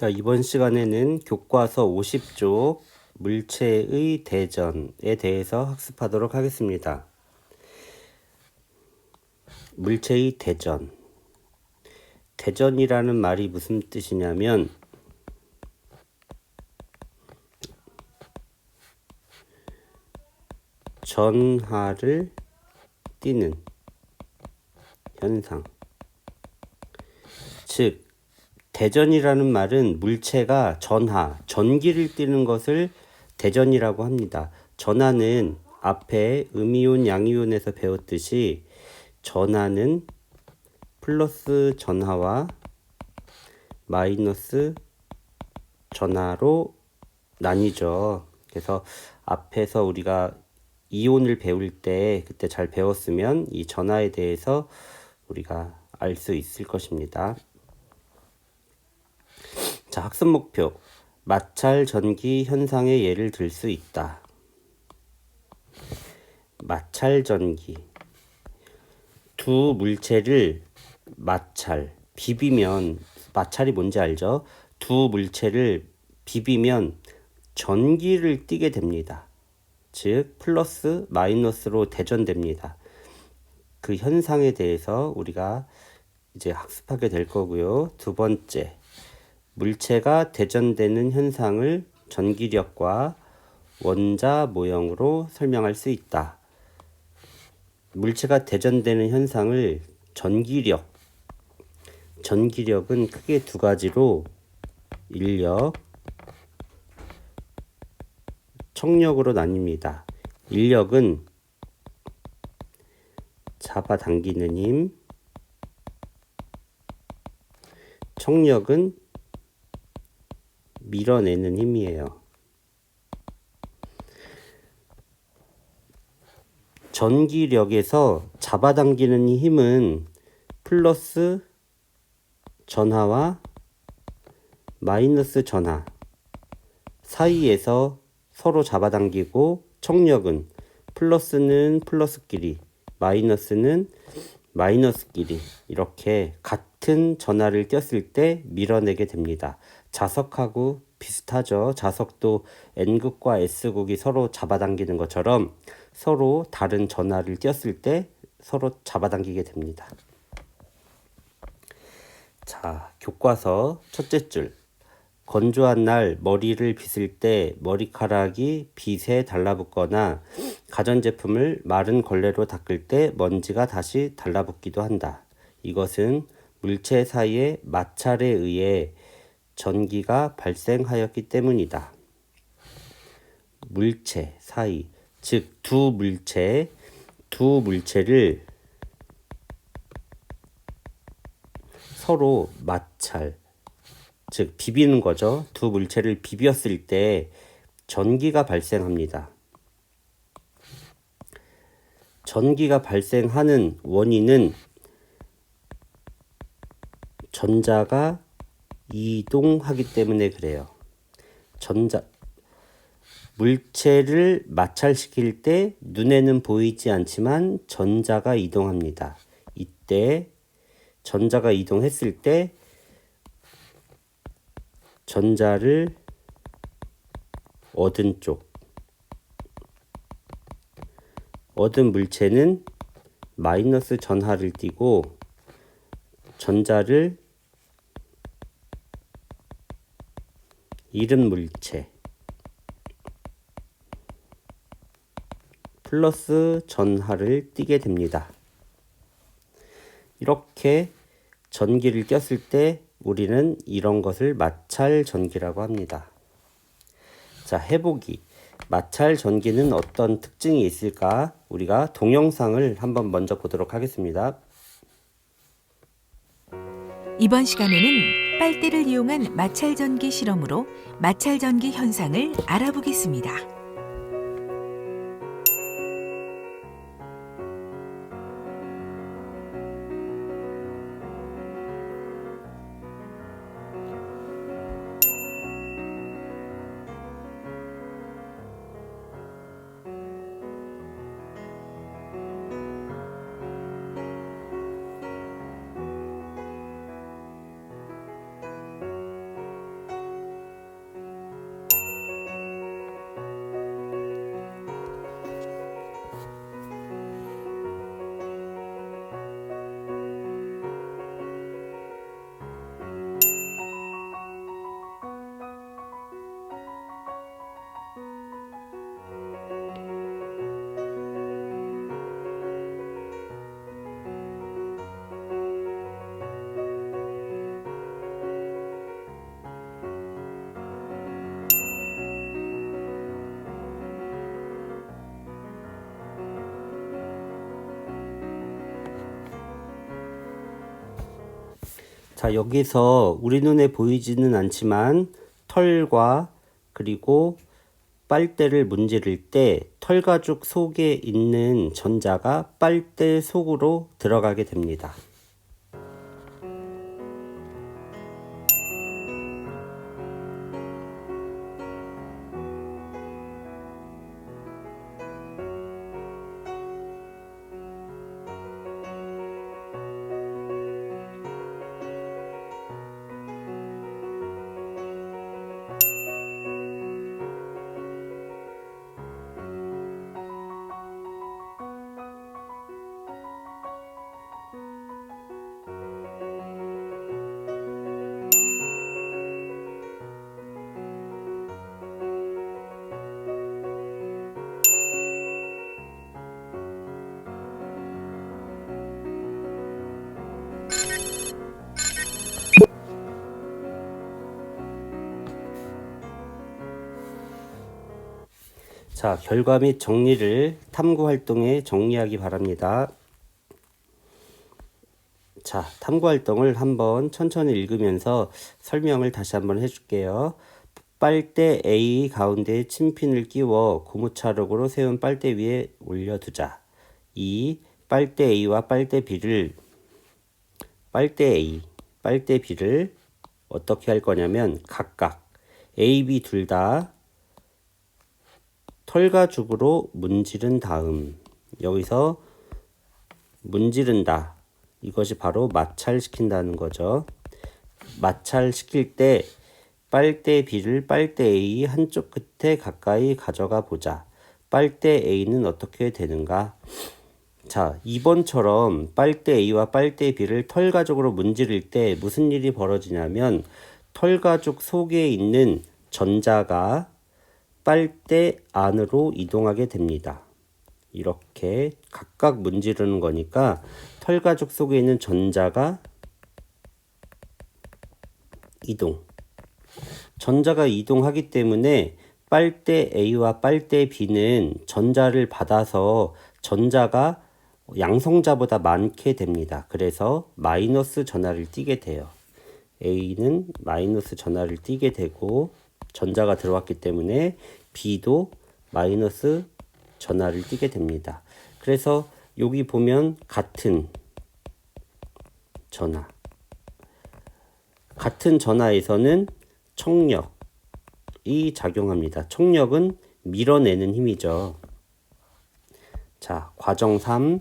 자, 이번 시간에는 교과서 50쪽 물체의 대전에 대해서 학습하도록 하겠습니다. 물체의 대전. 대전이라는 말이 무슨 뜻이냐면 전하를 띠는 현상. 즉, 대전이라는 말은 물체가 전기를 띠는 것을 대전이라고 합니다. 전하는 앞에 음이온, 양이온에서 배웠듯이 전하는 플러스 전하와 마이너스 전하로 나뉘죠. 그래서 앞에서 우리가 이온을 배울 때 그때 잘 배웠으면 이 전하에 대해서 우리가 알 수 있을 것입니다. 자, 학습 목표. 마찰 전기 현상의 예를 들 수 있다. 마찰 전기. 두 물체를 비비면, 마찰이 뭔지 알죠? 두 물체를 비비면 전기를 띠게 됩니다. 즉, 플러스 마이너스로 대전됩니다. 그 현상에 대해서 우리가 이제 학습하게 될 거고요. 두 번째, 물체가 대전되는 현상을 전기력과 원자 모형으로 설명할 수 있다. 물체가 대전되는 현상을 전기력은 크게 두 가지로 인력, 척력으로 나뉩니다. 인력은 잡아당기는 힘, 척력은 밀어내는 힘이에요. 전기력에서 잡아당기는 힘은 플러스 전하와 마이너스 전하 사이에서 서로 잡아당기고, 척력은 플러스는 플러스끼리, 마이너스는 마이너스끼리 이렇게 같은 전하를 띄었을 때 밀어내게 됩니다. 자석하고 비슷하죠. 자석도 N극과 S극이 서로 잡아당기는 것처럼 서로 다른 전하를 띄었을 때 서로 잡아당기게 됩니다. 자, 교과서 첫째 줄. 건조한 날 머리를 빗을 때 머리카락이 빗에 달라붙거나 가전제품을 마른 걸레로 닦을 때 먼지가 다시 달라붙기도 한다. 이것은 물체 사이의 마찰에 의해 전기가 발생하였기 때문이다. 물체 사이, 즉 두 물체를 서로 마찰, 즉 비비는 거죠. 두 물체를 비볐을 때 전기가 발생합니다. 전기가 발생하는 원인은 전자가 이동하기 때문에 그래요. 물체를 마찰시킬 때 눈에는 보이지 않지만 전자가 이동합니다. 이때 전자가 이동했을 때 전자를 얻은 물체는 마이너스 전하를 띠고, 전자를 잃은 물체 플러스 전하를 띠게 됩니다. 이렇게 전기를 띄었을 때 우리는 이런 것을 마찰 전기라고 합니다. 자, 해보기. 마찰 전기는 어떤 특징이 있을까? 우리가 동영상을 한번 먼저 보도록 하겠습니다. 이번 시간에는 빨대를 이용한 마찰 전기 실험으로 마찰 전기 현상을 알아보겠습니다. 자, 여기서 우리 눈에 보이지는 않지만 털과 그리고 빨대를 문지를 때 털가죽 속에 있는 전자가 빨대 속으로 들어가게 됩니다. 자, 결과 및 정리를 탐구 활동에 정리하기 바랍니다. 자, 탐구 활동을 한번 천천히 읽으면서 설명을 다시 한번 해줄게요. 빨대 A 가운데에 침핀을 끼워 고무차력으로 세운 빨대 위에 올려두자. 2. 빨대 A와 빨대 B를 어떻게 할 거냐면 각각 A, B 둘 다 털가죽으로 문지른 다음, 여기서 문지른다, 이것이 바로 마찰시킨다는 거죠. 마찰시킬 때 빨대 B를 빨대 A 한쪽 끝에 가까이 가져가 보자. 빨대 A는 어떻게 되는가? 자, 2번처럼 빨대 A와 빨대 B를 털가죽으로 문지를 때 무슨 일이 벌어지냐면 털가죽 속에 있는 전자가 빨대 안으로 이동하게 됩니다. 이렇게 각각 문지르는 거니까 털가죽 속에 있는 전자가 이동하기 때문에 빨대 A와 빨대 B는 전자를 받아서 전자가 양성자보다 많게 됩니다. 그래서 마이너스 전하를 띠게 돼요. A는 마이너스 전하를 띠게 되고 전자가 들어왔기 때문에 B도 마이너스 전하를 띠게 됩니다. 그래서 여기 보면 같은 전하에서는 청력이 작용합니다. 청력은 밀어내는 힘이죠. 자, 과정 3.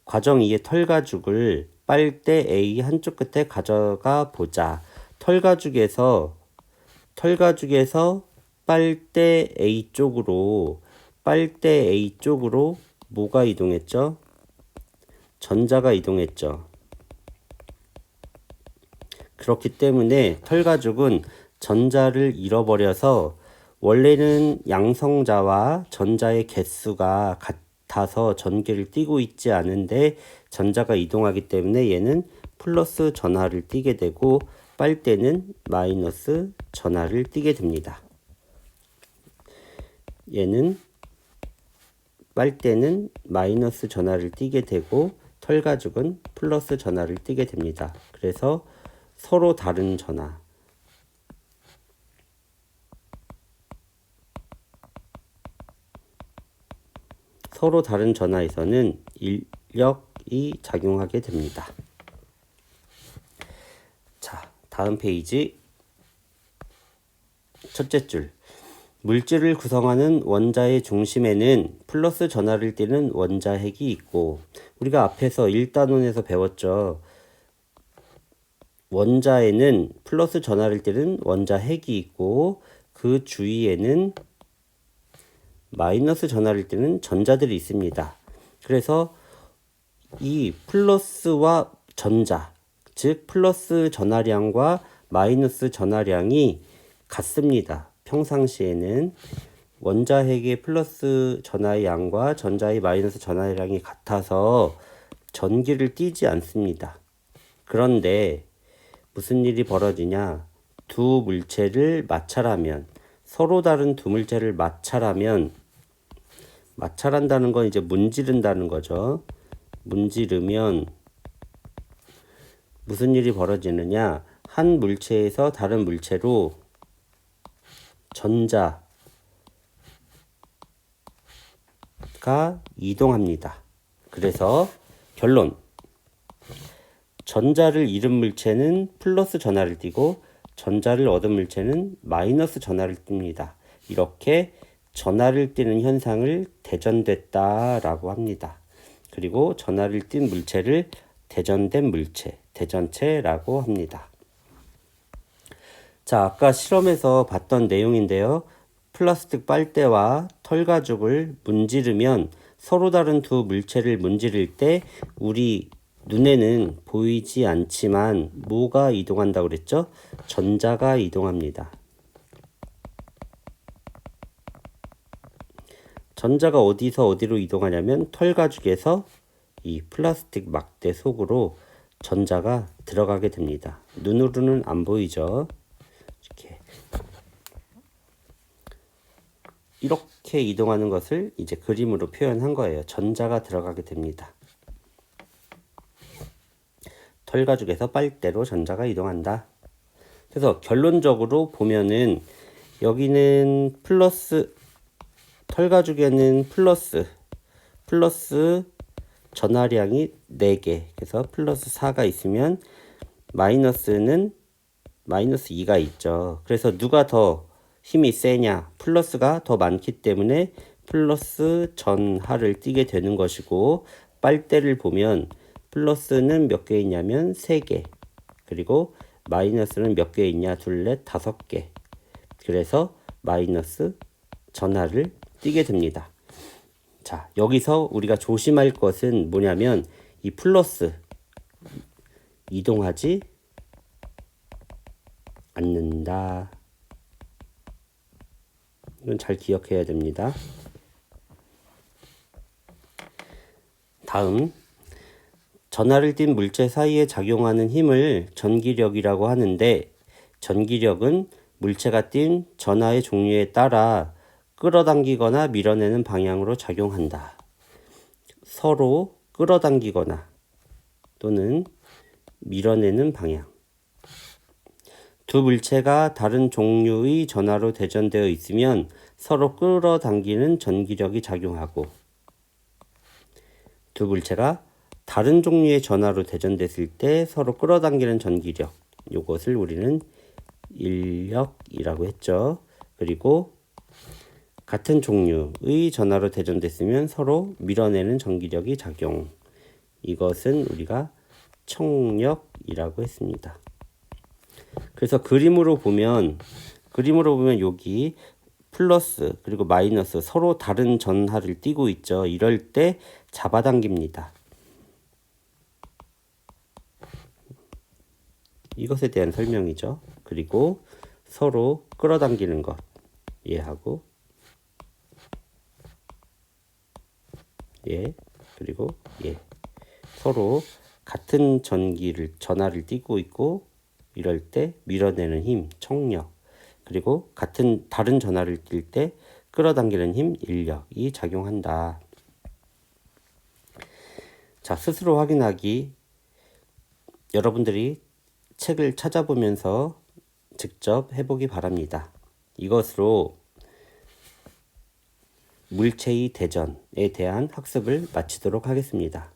과정 2의 털가죽을 빨대 A 한쪽 끝에 가져가 보자. 털가죽에서 빨대 A 쪽으로 뭐가 이동했죠? 전자가 이동했죠. 그렇기 때문에 털가죽은 전자를 잃어버려서 원래는 양성자와 전자의 개수가 같아서 전기를 띠고 있지 않은데 전자가 이동하기 때문에 얘는 플러스 전하를 띠게 되고 빨대는 마이너스 전하를 띠게 됩니다. 빨대는 마이너스 전하를 띠게 되고 털가죽은 플러스 전하를 띠게 됩니다. 그래서 서로 다른 전하, 전하에서는 인력이 작용하게 됩니다. 자, 다음 페이지 첫째 줄. 물질을 구성하는 원자의 중심에는 플러스 전하를 띠는 원자핵이 있고, 우리가 앞에서 1단원에서 배웠죠. 원자에는 플러스 전하를 띠는 원자핵이 있고 그 주위에는 마이너스 전하를 띠는 전자들이 있습니다. 그래서 이 플러스와 전자, 즉 플러스 전하량과 마이너스 전하량이 같습니다. 평상시에는 원자핵의 플러스 전하의 양과 전자의 마이너스 전하의 양이 같아서 전기를 띠지 않습니다. 그런데 무슨 일이 벌어지냐? 두 물체를 마찰하면, 서로 다른 두 물체를 마찰한다는 건 이제 문지른다는 거죠. 문지르면 무슨 일이 벌어지느냐? 한 물체에서 다른 물체로 전자가 이동합니다. 그래서 결론. 전자를 잃은 물체는 플러스 전하를 띠고 전자를 얻은 물체는 마이너스 전하를 띱니다. 이렇게 전하를 띠는 현상을 대전됐다라고 합니다. 그리고 전하를 띈 물체를 대전된 물체, 대전체라고 합니다. 자, 아까 실험에서 봤던 내용인데요. 플라스틱 빨대와 털가죽을 문지르면 서로 다른 두 물체를 문지를 때 우리 눈에는 보이지 않지만 뭐가 이동한다고 그랬죠? 전자가 이동합니다. 전자가 어디서 어디로 이동하냐면 털가죽에서 이 플라스틱 막대 속으로 전자가 들어가게 됩니다. 눈으로는 안 보이죠? 이렇게 이동하는 것을 이제 그림으로 표현한 거예요. 전자가 들어가게 됩니다. 털가죽에서 빨대로 전자가 이동한다. 그래서 결론적으로 보면은 여기는 플러스, 털가죽에는 플러스 전하량이 4개. 그래서 플러스 4가 있으면 마이너스 2가 있죠. 그래서 누가 더 힘이 세냐? 플러스가 더 많기 때문에 플러스 전하를 띠게 되는 것이고, 빨대를 보면 플러스는 몇 개 있냐면 3개. 그리고 마이너스는 몇 개 있냐? 2, 4, 5개. 그래서 마이너스 전하를 띠게 됩니다. 자, 여기서 우리가 조심할 것은 뭐냐면 이 플러스 이동하지 않는다. 이건 잘 기억해야 됩니다. 다음, 전하를 띤 물체 사이에 작용하는 힘을 전기력이라고 하는데, 전기력은 물체가 띤 전하의 종류에 따라 끌어당기거나 밀어내는 방향으로 작용한다. 서로 끌어당기거나 또는 밀어내는 방향. 두 물체가 다른 종류의 전하로 대전되어 있으면 서로 끌어당기는 전기력이 작용하고, 두 물체가 다른 종류의 전하로 대전됐을 때 서로 끌어당기는 전기력, 이것을 우리는 인력이라고 했죠. 그리고 같은 종류의 전하로 대전됐으면 서로 밀어내는 전기력이 작용, 이것은 우리가 청력이라고 했습니다. 그래서 그림으로 보면 여기 플러스 그리고 마이너스 서로 다른 전하를 띠고 있죠. 이럴 때 잡아당깁니다. 이것에 대한 설명이죠. 그리고 서로 끌어당기는 것 얘하고 얘 그리고 얘 서로 같은 전하를 띠고 있고, 이럴 때 밀어내는 힘, 청력, 그리고 다른 전하를 띌 때 끌어당기는 힘, 인력이 작용한다. 자, 스스로 확인하기. 여러분들이 책을 찾아보면서 직접 해보기 바랍니다. 이것으로 물체의 대전에 대한 학습을 마치도록 하겠습니다.